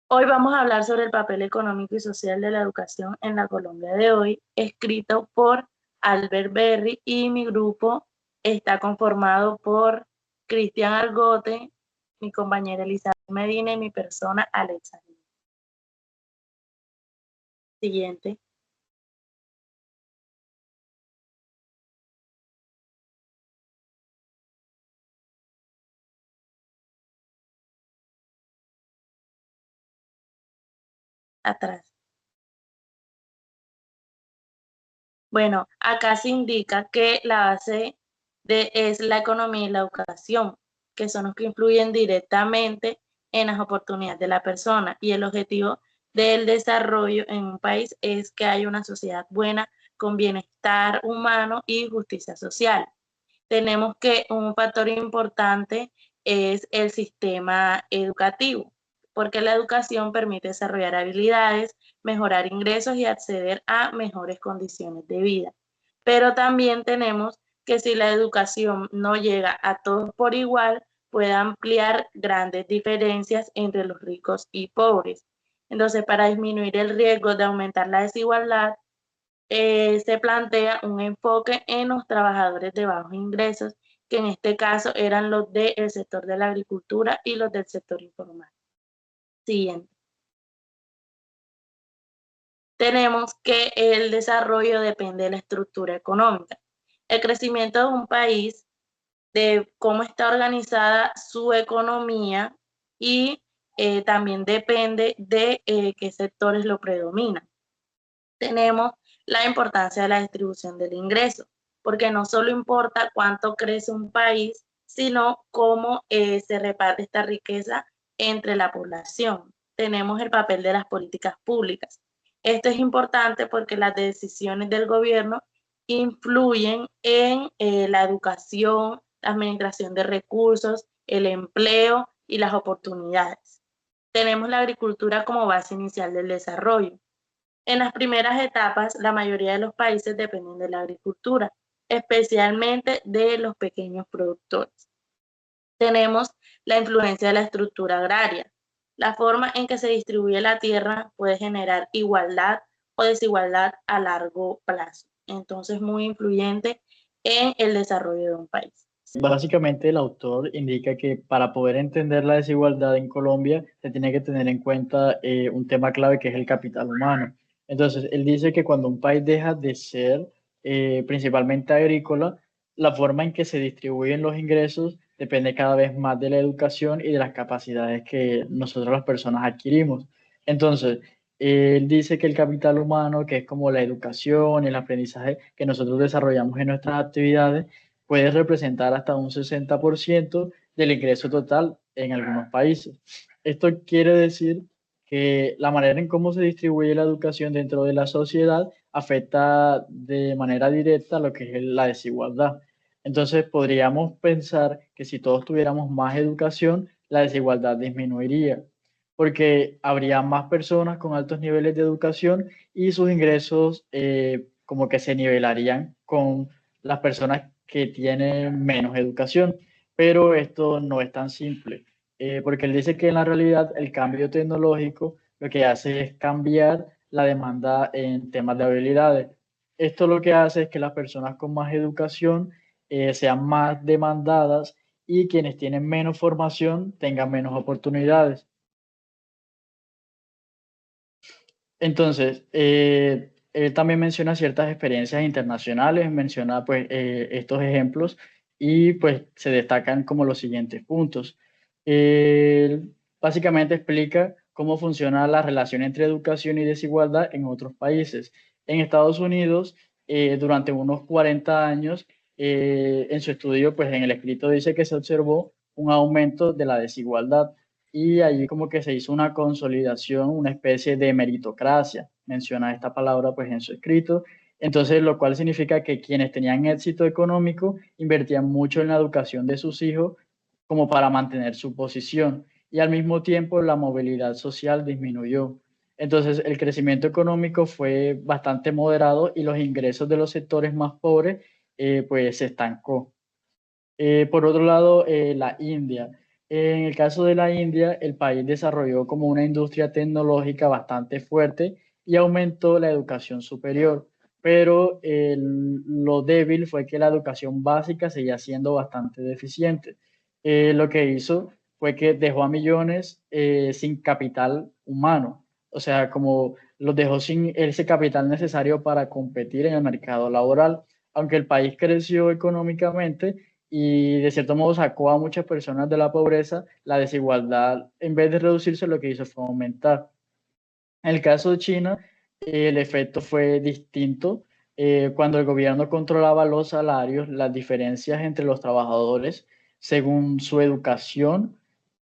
Hoy vamos a hablar sobre el papel económico y social de la educación en la Colombia de hoy, escrito por Albert Berry, y mi grupo está conformado por Cristian Argote, mi compañera Elizabeth Medina y mi persona Alexa. Siguiente, atrás. Bueno, acá se indica que la base es la economía y la educación, que son los que influyen directamente en las oportunidades de la persona. Y el objetivo del desarrollo en un país es que haya una sociedad buena con bienestar humano y justicia social. Tenemos que un factor importante es el sistema educativo, porque la educación permite desarrollar habilidades, mejorar ingresos y acceder a mejores condiciones de vida. Pero también tenemos que si la educación no llega a todos por igual, puede ampliar grandes diferencias entre los ricos y pobres. Entonces, para disminuir el riesgo de aumentar la desigualdad, se plantea un enfoque en los trabajadores de bajos ingresos, que en este caso eran los del sector de la agricultura y los del sector informal. Siguiente. Tenemos que el desarrollo depende de la estructura económica. El crecimiento de un país, de cómo está organizada su economía y también depende de qué sectores lo predominan. Tenemos la importancia de la distribución del ingreso, porque no solo importa cuánto crece un país, sino cómo se reparte esta riqueza entre la población. Tenemos el papel de las políticas públicas. Esto es importante porque las decisiones del gobierno influyen en la educación, la administración de recursos, el empleo y las oportunidades. Tenemos la agricultura como base inicial del desarrollo. En las primeras etapas, la mayoría de los países dependen de la agricultura, especialmente de los pequeños productores. Tenemos la influencia de la estructura agraria. La forma en que se distribuye la tierra puede generar igualdad o desigualdad a largo plazo. Entonces, muy influyente en el desarrollo de un país. Básicamente, el autor indica que para poder entender la desigualdad en Colombia se tiene que tener en cuenta un tema clave que es el capital humano. Entonces, él dice que cuando un país deja de ser principalmente agrícola, la forma en que se distribuyen los ingresos depende cada vez más de la educación y de las capacidades que nosotros las personas adquirimos. Entonces, él dice que el capital humano, que es como la educación y el aprendizaje que nosotros desarrollamos en nuestras actividades, puede representar hasta un 60% del ingreso total en algunos países. Esto quiere decir que la manera en cómo se distribuye la educación dentro de la sociedad afecta de manera directa lo que es la desigualdad. Entonces podríamos pensar que si todos tuviéramos más educación, la desigualdad disminuiría, porque habría más personas con altos niveles de educación y sus ingresos como que se nivelarían con las personas que tienen menos educación. Pero esto no es tan simple, porque él dice que en la realidad el cambio tecnológico lo que hace es cambiar la demanda en temas de habilidades. Esto lo que hace es que las personas con más educación sean más demandadas y quienes tienen menos formación tengan menos oportunidades. Entonces, él también menciona ciertas experiencias internacionales, menciona pues estos ejemplos y pues se destacan como los siguientes puntos. Él básicamente explica cómo funciona la relación entre educación y desigualdad en otros países. En Estados Unidos, durante unos 40 años, en su estudio, pues en el escrito dice que se observó un aumento de la desigualdad y allí como que se hizo una consolidación, una especie de meritocracia, menciona esta palabra pues en su escrito, entonces lo cual significa que quienes tenían éxito económico invertían mucho en la educación de sus hijos como para mantener su posición y al mismo tiempo la movilidad social disminuyó. Entonces el crecimiento económico fue bastante moderado y los ingresos de los sectores más pobres pues se estancó. Por otro lado, la India. En el caso de la India, el país desarrolló como una industria tecnológica bastante fuerte y aumentó la educación superior, pero lo débil fue que la educación básica seguía siendo bastante deficiente. Lo que hizo fue que dejó a millones sin capital humano, o sea, como los dejó sin ese capital necesario para competir en el mercado laboral. Aunque el país creció económicamente, y de cierto modo sacó a muchas personas de la pobreza, la desigualdad, en vez de reducirse, lo que hizo fue aumentar. En el caso de China, el efecto fue distinto. Cuando el gobierno controlaba los salarios, las diferencias entre los trabajadores, según su educación,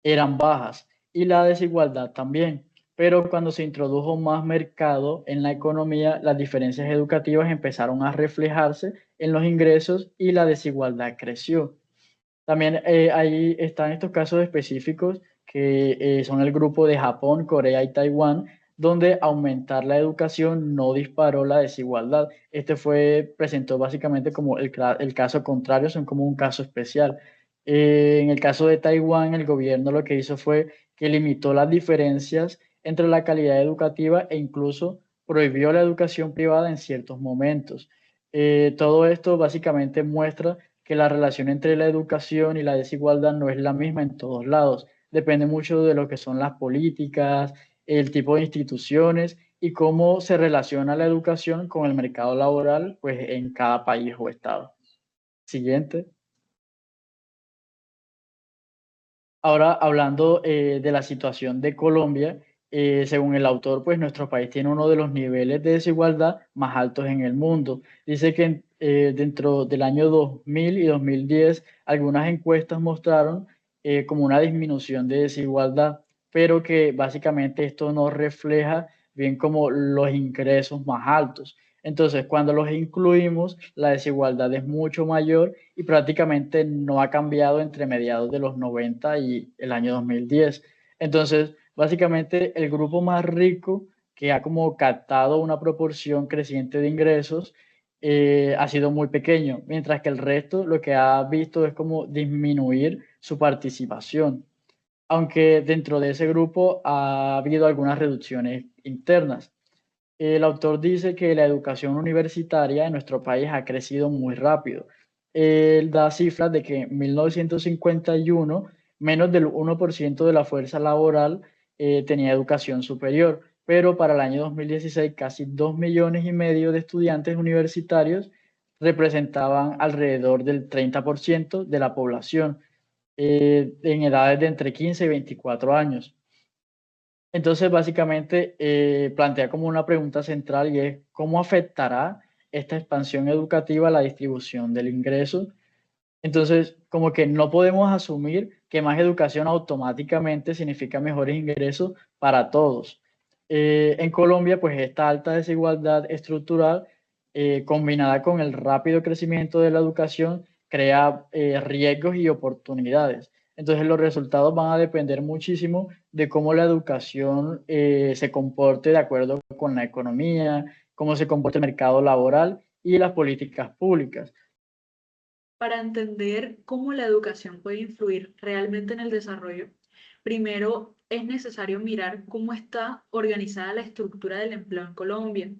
eran bajas y la desigualdad también. Pero cuando se introdujo más mercado en la economía, las diferencias educativas empezaron a reflejarse en los ingresos y la desigualdad creció. También ahí están estos casos específicos que son el grupo de Japón, Corea y Taiwán, donde aumentar la educación no disparó la desigualdad. Este presentó básicamente como el caso contrario, son como un caso especial. En el caso de Taiwán, el gobierno lo que hizo fue que limitó las diferencias entre la calidad educativa e incluso prohibió la educación privada en ciertos momentos. Todo esto básicamente muestra que la relación entre la educación y la desigualdad no es la misma en todos lados. Depende mucho de lo que son las políticas, el tipo de instituciones y cómo se relaciona la educación con el mercado laboral, pues en cada país o estado. Siguiente. Ahora, hablando de la situación de Colombia, según el autor, pues nuestro país tiene uno de los niveles de desigualdad más altos en el mundo. Dice que dentro del año 2000 y 2010, algunas encuestas mostraron como una disminución de desigualdad, pero que básicamente esto no refleja bien como los ingresos más altos. Entonces, cuando los incluimos, la desigualdad es mucho mayor y prácticamente no ha cambiado entre mediados de los 90 y el año 2010. Entonces, básicamente el grupo más rico que ha como captado una proporción creciente de ingresos ha sido muy pequeño, mientras que el resto lo que ha visto es como disminuir su participación, aunque dentro de ese grupo ha habido algunas reducciones internas. El autor dice que la educación universitaria en nuestro país ha crecido muy rápido. Él da cifras de que en 1951 menos del 1% de la fuerza laboral tenía educación superior, pero para el año 2016 casi 2,5 millones de estudiantes universitarios representaban alrededor del 30% de la población en edades de entre 15 y 24 años. Entonces, básicamente, plantea como una pregunta central y es, ¿cómo afectará esta expansión educativa a la distribución del ingreso? Entonces, como que no podemos asumir que más educación automáticamente significa mejores ingresos para todos. En Colombia, pues esta alta desigualdad estructural, combinada con el rápido crecimiento de la educación, crea riesgos y oportunidades. Entonces, los resultados van a depender muchísimo de cómo la educación se comporte de acuerdo con la economía, cómo se comporte el mercado laboral y las políticas públicas. Para entender cómo la educación puede influir realmente en el desarrollo, primero es necesario mirar cómo está organizada la estructura del empleo en Colombia.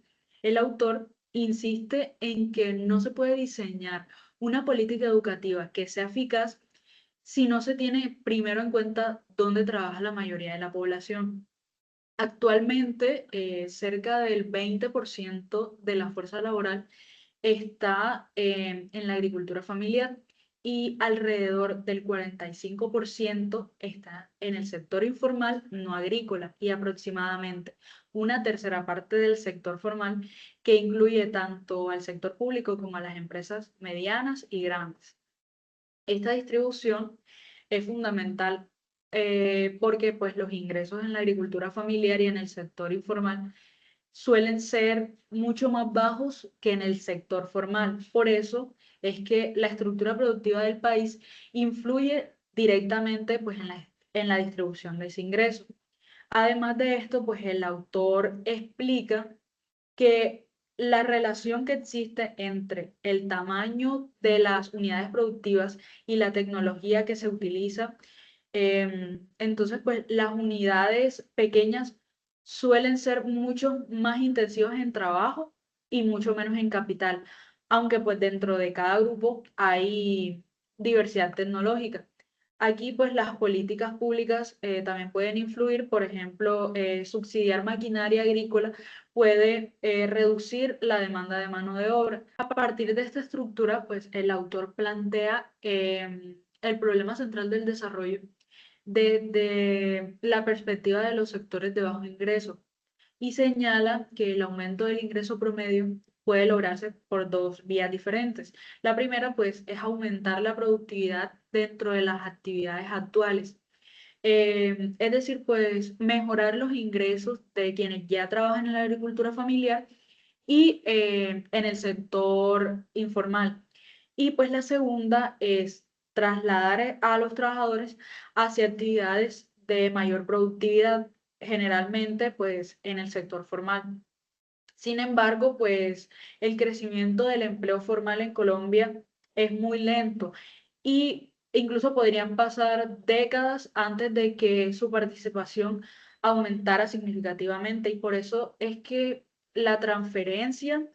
El autor insiste en que no se puede diseñar una política educativa que sea eficaz si no se tiene primero en cuenta dónde trabaja la mayoría de la población. Actualmente, cerca del 20% de la fuerza laboral está en la agricultura familiar y alrededor del 45% está en el sector informal no agrícola y aproximadamente una tercera parte del sector formal que incluye tanto al sector público como a las empresas medianas y grandes. Esta distribución es fundamental porque pues, los ingresos en la agricultura familiar y en el sector informal suelen ser mucho más bajos que en el sector formal. Por eso es que la estructura productiva del país influye directamente pues, en la distribución de ese ingreso. Además de esto, pues el autor explica que la relación que existe entre el tamaño de las unidades productivas y la tecnología que se utiliza Entonces, pues las unidades pequeñas suelen ser mucho más intensivas en trabajo y mucho menos en capital, aunque pues dentro de cada grupo hay diversidad tecnológica. Aquí pues las políticas públicas también pueden influir, por ejemplo, subsidiar maquinaria agrícola puede reducir la demanda de mano de obra. A partir de esta estructura, pues el autor plantea el problema central del desarrollo desde la perspectiva de los sectores de bajo ingreso y señala que el aumento del ingreso promedio puede lograrse por dos vías diferentes. La primera, pues, es aumentar la productividad dentro de las actividades actuales. Es decir, pues, mejorar los ingresos de quienes ya trabajan en la agricultura familiar y en el sector informal. Y pues la segunda es trasladar a los trabajadores hacia actividades de mayor productividad, generalmente pues en el sector formal. Sin embargo, pues el crecimiento del empleo formal en Colombia es muy lento y incluso podrían pasar décadas antes de que su participación aumentara significativamente y por eso es que la transferencia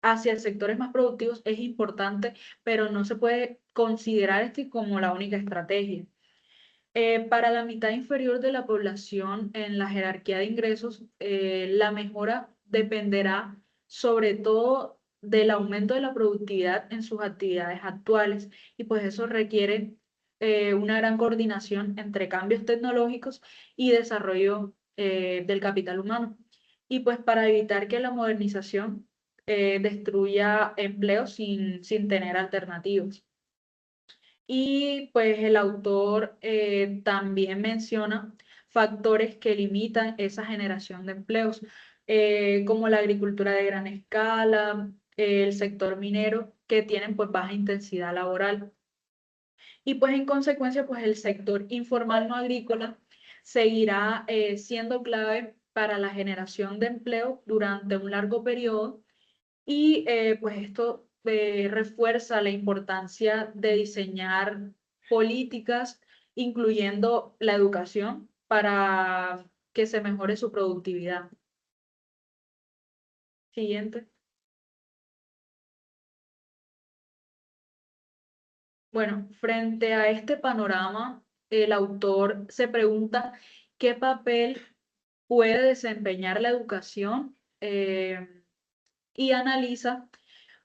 hacia sectores más productivos es importante, pero no se puede considerar este como la única estrategia. Para la mitad inferior de la población en la jerarquía de ingresos, la mejora dependerá sobre todo del aumento de la productividad en sus actividades actuales y pues eso requiere una gran coordinación entre cambios tecnológicos y desarrollo del capital humano. Y pues para evitar que la modernización destruya empleos sin tener alternativas. Y pues el autor también menciona factores que limitan esa generación de empleos, como la agricultura de gran escala, el sector minero, que tienen pues baja intensidad laboral. Y pues en consecuencia, pues el sector informal no agrícola seguirá siendo clave para la generación de empleo durante un largo periodo y pues esto refuerza la importancia de diseñar políticas, incluyendo la educación, para que se mejore su productividad. Siguiente. Bueno, frente a este panorama, el autor se pregunta qué papel puede desempeñar la educación y analiza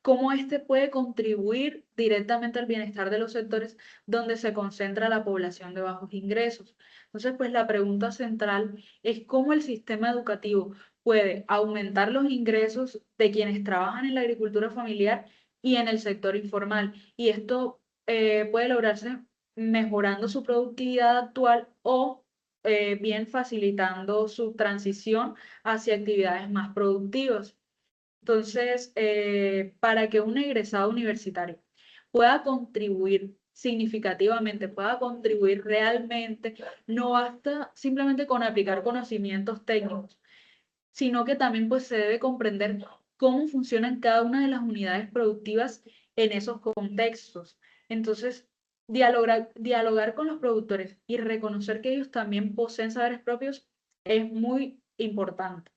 cómo este puede contribuir directamente al bienestar de los sectores donde se concentra la población de bajos ingresos. Entonces, pues la pregunta central es cómo el sistema educativo puede aumentar los ingresos de quienes trabajan en la agricultura familiar y en el sector informal. Y esto puede lograrse mejorando su productividad actual o bien facilitando su transición hacia actividades más productivas. Entonces, para que un egresado universitario pueda contribuir significativamente, pueda contribuir realmente, no basta simplemente con aplicar conocimientos técnicos, sino que también pues se debe comprender cómo funcionan cada una de las unidades productivas en esos contextos. Entonces, dialogar con los productores y reconocer que ellos también poseen saberes propios es muy importante.